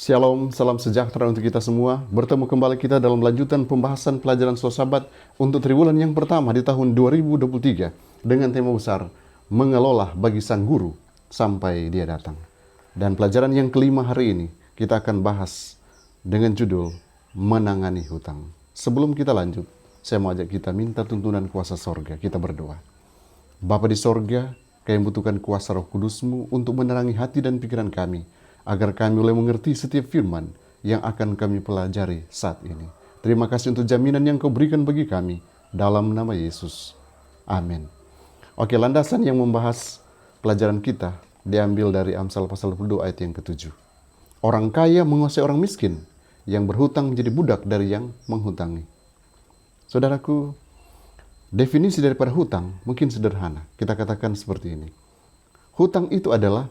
Shalom, salam sejahtera untuk kita semua. Bertemu kembali kita dalam lanjutan pembahasan pelajaran Sahabat untuk triwulan yang pertama di tahun 2023 dengan tema besar mengelola bagi sang guru sampai dia datang. Dan pelajaran yang kelima hari ini kita akan bahas dengan judul menangani hutang. Sebelum kita lanjut, saya mau ajak kita minta tuntunan kuasa sorga. Kita berdoa. Bapa di sorga, kami butuhkan kuasa Roh Kudus-Mu untuk menerangi hati dan pikiran kami, agar kami boleh mengerti setiap firman yang akan kami pelajari saat ini. Terima kasih untuk jaminan yang Kau berikan bagi kami, dalam nama Yesus. Amin. Oke, landasan yang membahas pelajaran kita diambil dari Amsal pasal 22 ayat yang ke-7. Orang kaya menguasai orang miskin, yang berhutang menjadi budak dari yang menghutangi. Saudaraku, definisi daripada hutang mungkin sederhana. Kita katakan seperti ini. Hutang itu adalah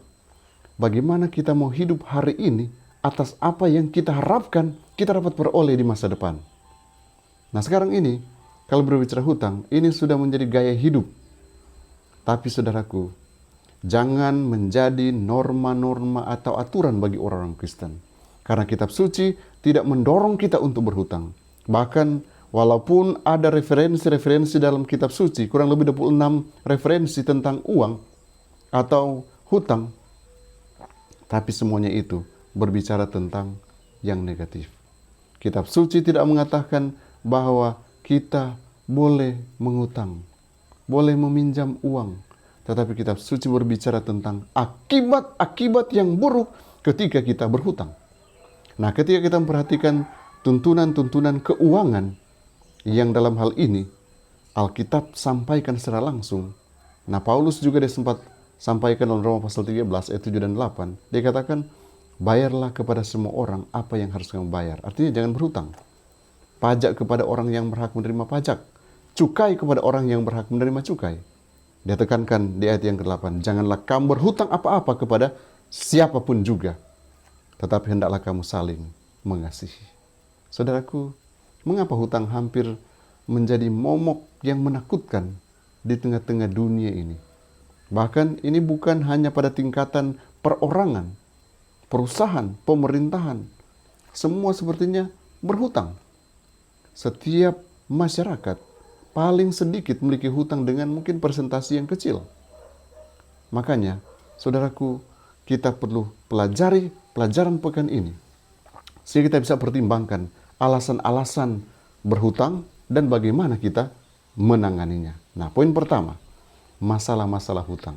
bagaimana kita mau hidup hari ini atas apa yang kita harapkan kita dapat peroleh di masa depan. Nah sekarang ini, kalau berbicara hutang, ini sudah menjadi gaya hidup. Tapi saudaraku, jangan menjadi norma-norma atau aturan bagi orang-orang Kristen. Karena kitab suci tidak mendorong kita untuk berhutang. Bahkan walaupun ada referensi-referensi dalam kitab suci, kurang lebih 26 referensi tentang uang atau hutang, tapi semuanya itu berbicara tentang yang negatif. Kitab suci tidak mengatakan bahwa kita boleh mengutang, boleh meminjam uang. Tetapi kitab suci berbicara tentang akibat-akibat yang buruk ketika kita berhutang. Nah, ketika kita memperhatikan tuntunan-tuntunan keuangan yang dalam hal ini Alkitab sampaikan secara langsung. Nah, Paulus juga dia sempat sampaikan dalam Roma pasal 13 ayat 7 dan 8. Dia katakan, bayarlah kepada semua orang apa yang harus kamu bayar. Artinya jangan berhutang. Pajak kepada orang yang berhak menerima pajak. Cukai kepada orang yang berhak menerima cukai. Dia tekankan di ayat yang ke-8, janganlah kamu berhutang apa-apa kepada siapapun juga. Tetapi hendaklah kamu saling mengasihi. Saudaraku, mengapa hutang hampir menjadi momok yang menakutkan di tengah-tengah dunia ini? Bahkan ini bukan hanya pada tingkatan perorangan, perusahaan, pemerintahan. Semua sepertinya berhutang. Setiap masyarakat paling sedikit memiliki hutang dengan mungkin persentase yang kecil. Makanya, saudaraku, kita perlu pelajari pelajaran pekan ini, sehingga kita bisa pertimbangkan alasan-alasan berhutang dan bagaimana kita menanganinya. Nah, poin pertama, masalah-masalah hutang.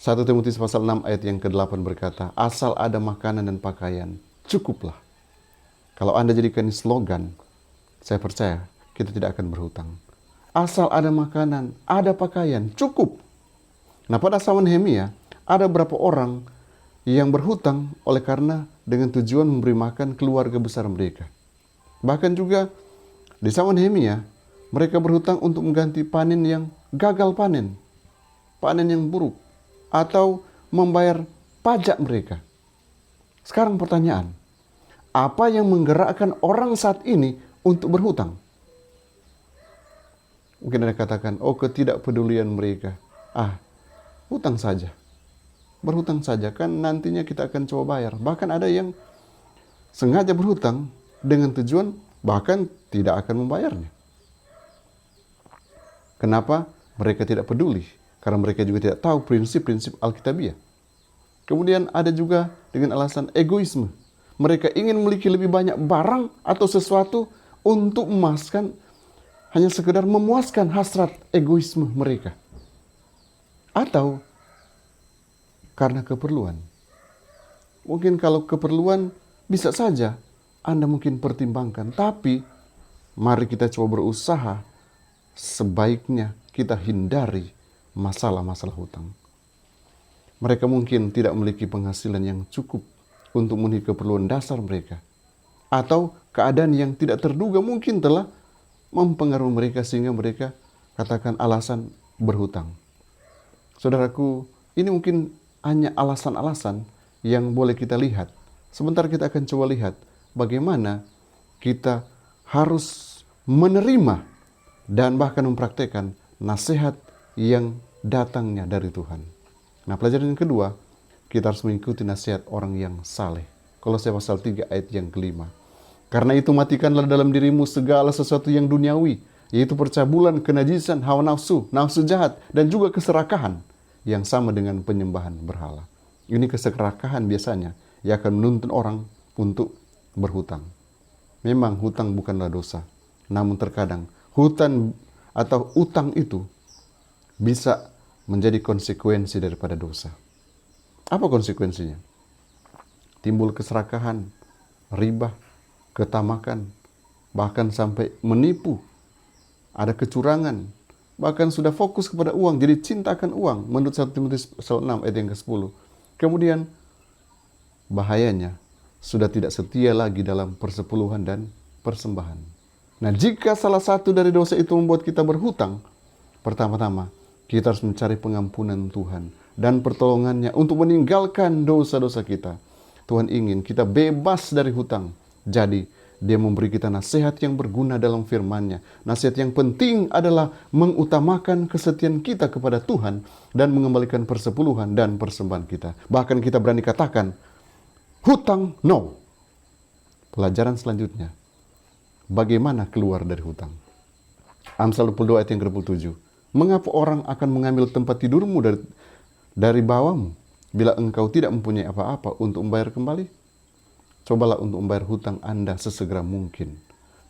1 Timotius pasal 6 ayat yang ke-8 berkata, asal ada makanan dan pakaian, cukuplah. Kalau Anda jadikan ini slogan, saya percaya kita tidak akan berhutang. Asal ada makanan, ada pakaian, cukup. Nah, pada zaman Nehemia, ada beberapa orang yang berhutang oleh karena dengan tujuan memberi makan keluarga besar mereka. Bahkan juga di zaman Nehemia, mereka berhutang untuk mengganti panen yang gagal panen yang buruk, atau membayar pajak mereka. Sekarang pertanyaan, apa yang menggerakkan orang saat ini untuk berhutang? Mungkin Anda katakan, oh ketidakpedulian mereka. Hutang saja. Berhutang saja, kan nantinya kita akan coba bayar. Bahkan ada yang sengaja berhutang dengan tujuan bahkan tidak akan membayarnya. Kenapa? Mereka tidak peduli. Karena mereka juga tidak tahu prinsip-prinsip Alkitabiah. Kemudian ada juga dengan alasan egoisme. Mereka ingin memiliki lebih banyak barang atau sesuatu untuk memuaskan, hanya sekedar memuaskan hasrat egoisme mereka. Atau karena keperluan. Mungkin kalau keperluan bisa saja Anda mungkin pertimbangkan. Tapi mari kita coba berusaha sebaiknya kita hindari masalah-masalah hutang. Mereka mungkin tidak memiliki penghasilan yang cukup untuk memenuhi keperluan dasar mereka. Atau keadaan yang tidak terduga mungkin telah mempengaruhi mereka sehingga mereka katakan alasan berhutang. Saudaraku, ini mungkin hanya alasan-alasan yang boleh kita lihat. Sebentar kita akan coba lihat bagaimana kita harus menerima dan bahkan mempraktekkan nasihat yang datangnya dari Tuhan. Nah, pelajaran yang kedua, kita harus mengikuti nasihat orang yang saleh. Kolose pasal 3 ayat yang kelima. Karena itu matikanlah dalam dirimu segala sesuatu yang duniawi, yaitu percabulan, kenajisan, hawa nafsu, nafsu jahat, dan juga keserakahan yang sama dengan penyembahan berhala. Ini keserakahan biasanya yang akan menuntun orang untuk berhutang. Memang hutang bukanlah dosa, namun terkadang hutang atau utang itu bisa menjadi konsekuensi daripada dosa. Apa konsekuensinya? Timbul keserakahan, riba, ketamakan, bahkan sampai menipu, ada kecurangan, bahkan sudah fokus kepada uang, jadi cinta akan uang, menurut 1 Timotius pasal 6 ayat yang ke-10. Kemudian bahayanya sudah tidak setia lagi dalam persepuluhan dan persembahan. Nah, jika salah satu dari dosa itu membuat kita berhutang, pertama-tama kita harus mencari pengampunan Tuhan dan pertolongannya untuk meninggalkan dosa-dosa kita. Tuhan ingin kita bebas dari hutang. Jadi, Dia memberi kita nasihat yang berguna dalam firman-Nya. Nasihat yang penting adalah mengutamakan kesetiaan kita kepada Tuhan dan mengembalikan persepuluhan dan persembahan kita. Bahkan kita berani katakan, hutang no. Pelajaran selanjutnya, bagaimana keluar dari hutang? Amsal 22 ayat yang ke-27. Mengapa orang akan mengambil tempat tidurmu dari bawahmu bila engkau tidak mempunyai apa-apa untuk membayar kembali? Cobalah untuk membayar hutang Anda sesegera mungkin,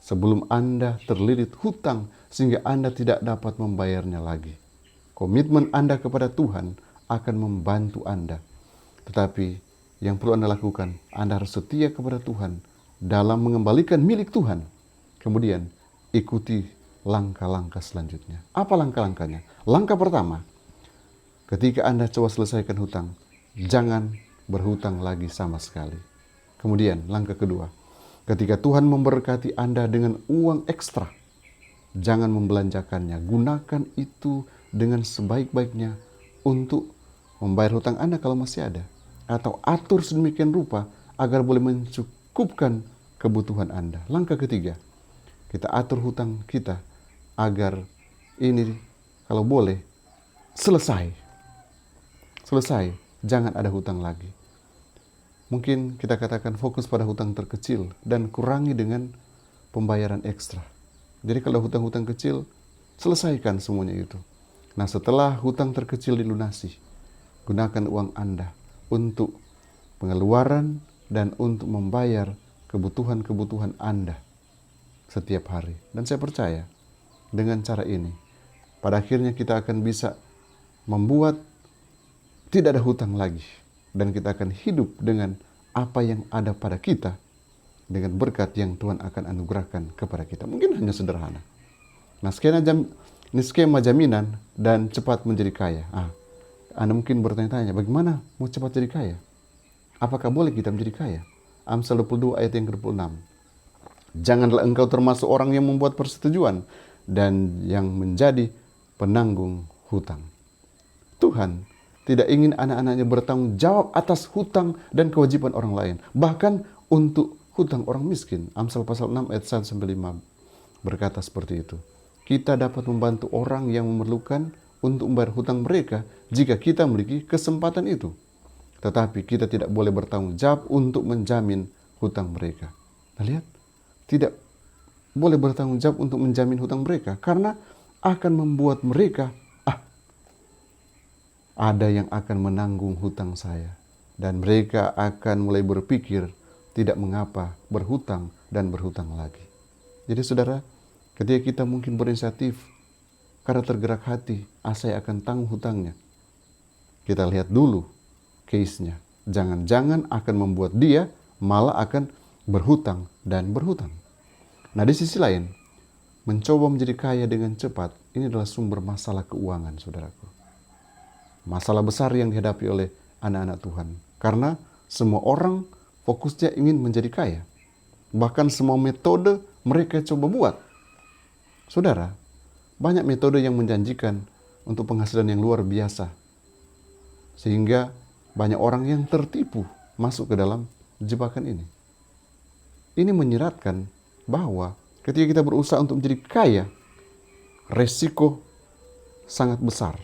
sebelum Anda terlilit hutang sehingga Anda tidak dapat membayarnya lagi. Komitmen Anda kepada Tuhan akan membantu Anda. Tetapi yang perlu Anda lakukan, Anda harus setia kepada Tuhan dalam mengembalikan milik Tuhan. Kemudian ikuti langkah-langkah selanjutnya. Apa langkah-langkahnya? Langkah pertama, ketika Anda coba selesaikan hutang, jangan berhutang lagi sama sekali. Kemudian langkah kedua, ketika Tuhan memberkati Anda dengan uang ekstra, jangan membelanjakannya. Gunakan itu dengan sebaik-baiknya untuk membayar hutang Anda kalau masih ada. Atau atur sedemikian rupa agar boleh mencukupkan kebutuhan Anda. Langkah ketiga, kita atur hutang kita agar ini kalau boleh selesai. Selesai, jangan ada hutang lagi. Mungkin kita katakan fokus pada hutang terkecil dan kurangi dengan pembayaran ekstra. Jadi kalau hutang-hutang kecil, selesaikan semuanya itu. Nah, setelah hutang terkecil dilunasi, gunakan uang Anda untuk pengeluaran dan untuk membayar kebutuhan-kebutuhan Anda setiap hari. Dan saya percaya dengan cara ini, pada akhirnya kita akan bisa membuat tidak ada hutang lagi. Dan kita akan hidup dengan apa yang ada pada kita, dengan berkat yang Tuhan akan anugerahkan kepada kita. Mungkin hanya sederhana. Nah, ini skema jaminan dan cepat menjadi kaya. Anda mungkin bertanya-tanya, bagaimana mau cepat jadi kaya? Apakah boleh kita menjadi kaya? Amsal 22 ayat yang ke-26. Janganlah engkau termasuk orang yang membuat persetujuan dan yang menjadi penanggung hutang. Tuhan tidak ingin anak-anaknya bertanggung jawab atas hutang dan kewajiban orang lain. Bahkan untuk hutang orang miskin. Amsal pasal 6 ayat 1-5 berkata seperti itu. Kita dapat membantu orang yang memerlukan untuk membayar hutang mereka jika kita memiliki kesempatan itu. Tetapi kita tidak boleh bertanggung jawab untuk menjamin hutang mereka. Nah, lihat, tidak boleh bertanggung jawab untuk menjamin hutang mereka karena akan membuat mereka ada yang akan menanggung hutang saya. Dan mereka akan mulai berpikir tidak mengapa berhutang dan berhutang lagi. Jadi saudara, ketika kita mungkin berinisiatif karena tergerak hati, saya akan tanggung hutangnya. Kita lihat dulu case-nya. Jangan-jangan akan membuat dia malah akan berhutang dan berhutang. Nah, di sisi lain, mencoba menjadi kaya dengan cepat, ini adalah sumber masalah keuangan, saudaraku. Masalah besar yang dihadapi oleh anak-anak Tuhan. Karena semua orang fokusnya ingin menjadi kaya. Bahkan semua metode mereka coba buat. Saudara, banyak metode yang menjanjikan untuk penghasilan yang luar biasa. Sehingga banyak orang yang tertipu masuk ke dalam jebakan ini. Ini menyeratkan bahwa ketika kita berusaha untuk menjadi kaya, resiko sangat besar.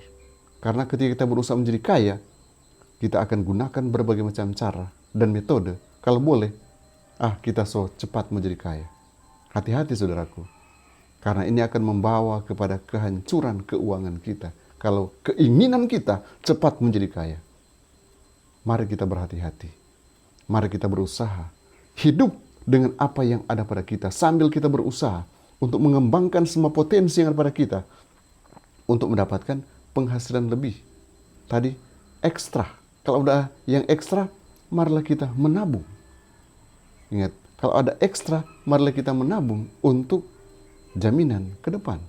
Karena ketika kita berusaha menjadi kaya, kita akan gunakan berbagai macam cara dan metode kalau boleh, kita so cepat menjadi kaya. Hati-hati saudaraku, karena ini akan membawa kepada kehancuran keuangan kita. Kalau keinginan kita cepat menjadi kaya, mari kita berhati-hati. Mari kita berusaha hidup dengan apa yang ada pada kita, sambil kita berusaha untuk mengembangkan semua potensi yang ada pada kita untuk mendapatkan penghasilan lebih. Tadi ekstra. Kalau udah yang ekstra, marilah kita menabung. Ingat, kalau ada ekstra, marilah kita menabung untuk jaminan ke depan.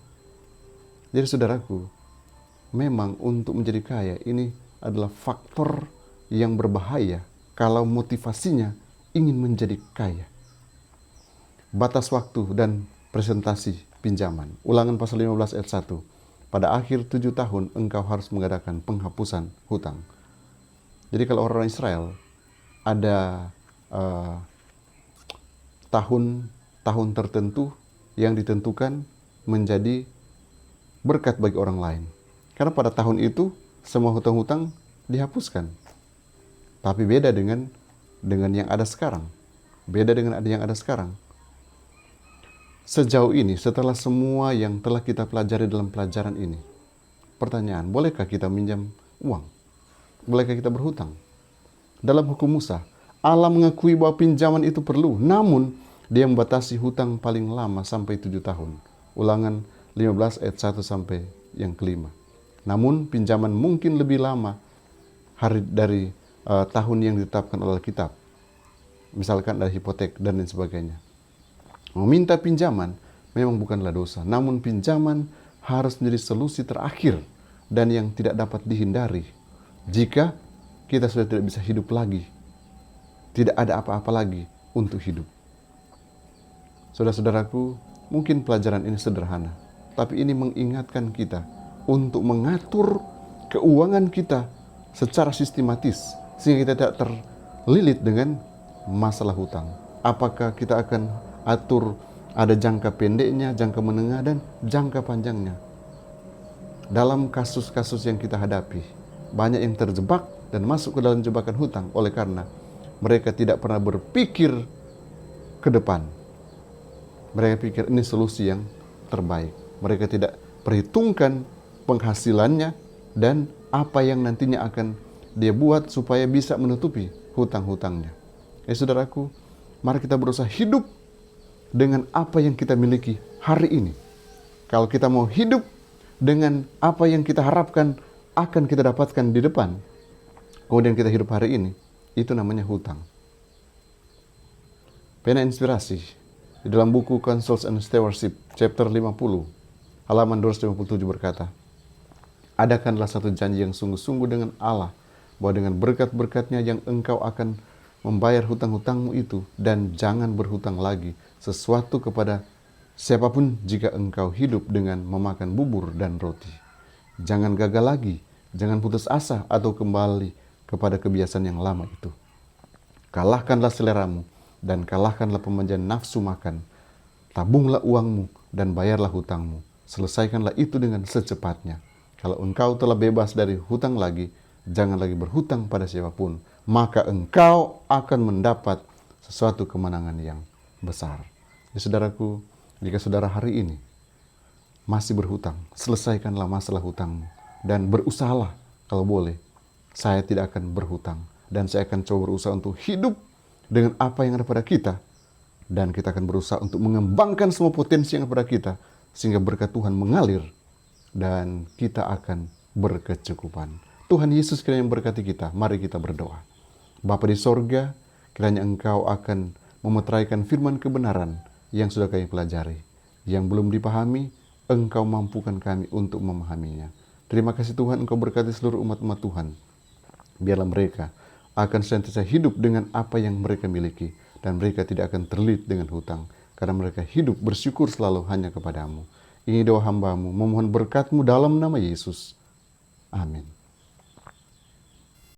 Jadi saudaraku, memang untuk menjadi kaya ini adalah faktor yang berbahaya kalau motivasinya ingin menjadi kaya. Batas waktu dan presentasi pinjaman. Ulangan pasal 15 ayat 1. Pada akhir 7 tahun engkau harus mengadakan penghapusan hutang. Jadi kalau orang Israel ada tahun tertentu yang ditentukan menjadi berkat bagi orang lain. Karena pada tahun itu semua hutang-hutang dihapuskan. Tapi beda dengan yang ada sekarang. Beda dengan yang ada sekarang. Sejauh ini, setelah semua yang telah kita pelajari dalam pelajaran ini, pertanyaan, bolehkah kita minjam uang? Bolehkah kita berhutang? Dalam hukum Musa, Allah mengakui bahwa pinjaman itu perlu, namun dia membatasi hutang paling lama sampai 7 tahun. Ulangan 15 ayat 1 sampai yang kelima. Namun pinjaman mungkin lebih lama dari tahun yang ditetapkan oleh kitab. Misalkan ada hipotek dan lain sebagainya. Meminta pinjaman memang bukanlah dosa, namun pinjaman harus menjadi solusi terakhir dan yang tidak dapat dihindari jika kita sudah tidak bisa hidup lagi. Tidak ada apa-apa lagi untuk hidup. Saudara-saudaraku, mungkin pelajaran ini sederhana, tapi ini mengingatkan kita untuk mengatur keuangan kita secara sistematis sehingga kita tidak terlilit dengan masalah hutang. Apakah kita akan atur ada jangka pendeknya, jangka menengah, dan jangka panjangnya. Dalam kasus-kasus yang kita hadapi, banyak yang terjebak dan masuk ke dalam jebakan hutang oleh karena mereka tidak pernah berpikir ke depan. Mereka pikir ini solusi yang terbaik. Mereka tidak perhitungkan penghasilannya dan apa yang nantinya akan dia buat supaya bisa menutupi hutang-hutangnya. Saudaraku, mari kita berusaha hidup dengan apa yang kita miliki hari ini. Kalau kita mau hidup dengan apa yang kita harapkan akan kita dapatkan di depan, kemudian kita hidup hari ini, itu namanya hutang. Pena inspirasi di dalam buku Counsels and Stewardship chapter 50 halaman 257 berkata, adakanlah satu janji yang sungguh-sungguh dengan Allah bahwa dengan berkat-berkatnya yang engkau akan membayar hutang-hutangmu itu, dan jangan berhutang lagi sesuatu kepada siapapun jika engkau hidup dengan memakan bubur dan roti. Jangan gagal lagi, jangan putus asa atau kembali kepada kebiasaan yang lama itu. Kalahkanlah seleramu dan kalahkanlah pemanjaan nafsu makan. Tabunglah uangmu dan bayarlah hutangmu. Selesaikanlah itu dengan secepatnya. Kalau engkau telah bebas dari hutang lagi, jangan lagi berhutang pada siapapun, maka engkau akan mendapat sesuatu kemenangan yang besar. Ya saudaraku, jika saudara hari ini masih berhutang, selesaikanlah masalah hutangmu dan berusahalah kalau boleh. Saya tidak akan berhutang dan saya akan coba berusaha untuk hidup dengan apa yang ada pada kita, dan kita akan berusaha untuk mengembangkan semua potensi yang ada pada kita sehingga berkat Tuhan mengalir dan kita akan berkecukupan. Tuhan Yesus kiranya memberkati kita. Mari kita berdoa. Bapa di sorga, kiranya Engkau akan memeteraikan firman kebenaran yang sudah kami pelajari. Yang belum dipahami, Engkau mampukan kami untuk memahaminya. Terima kasih Tuhan, Engkau berkati seluruh umat-umat Tuhan. Biarlah mereka akan senantiasa hidup dengan apa yang mereka miliki, dan mereka tidak akan terlilit dengan hutang, karena mereka hidup bersyukur selalu hanya kepadamu. Ini doa hamba-Mu, memohon berkat-Mu dalam nama Yesus. Amin.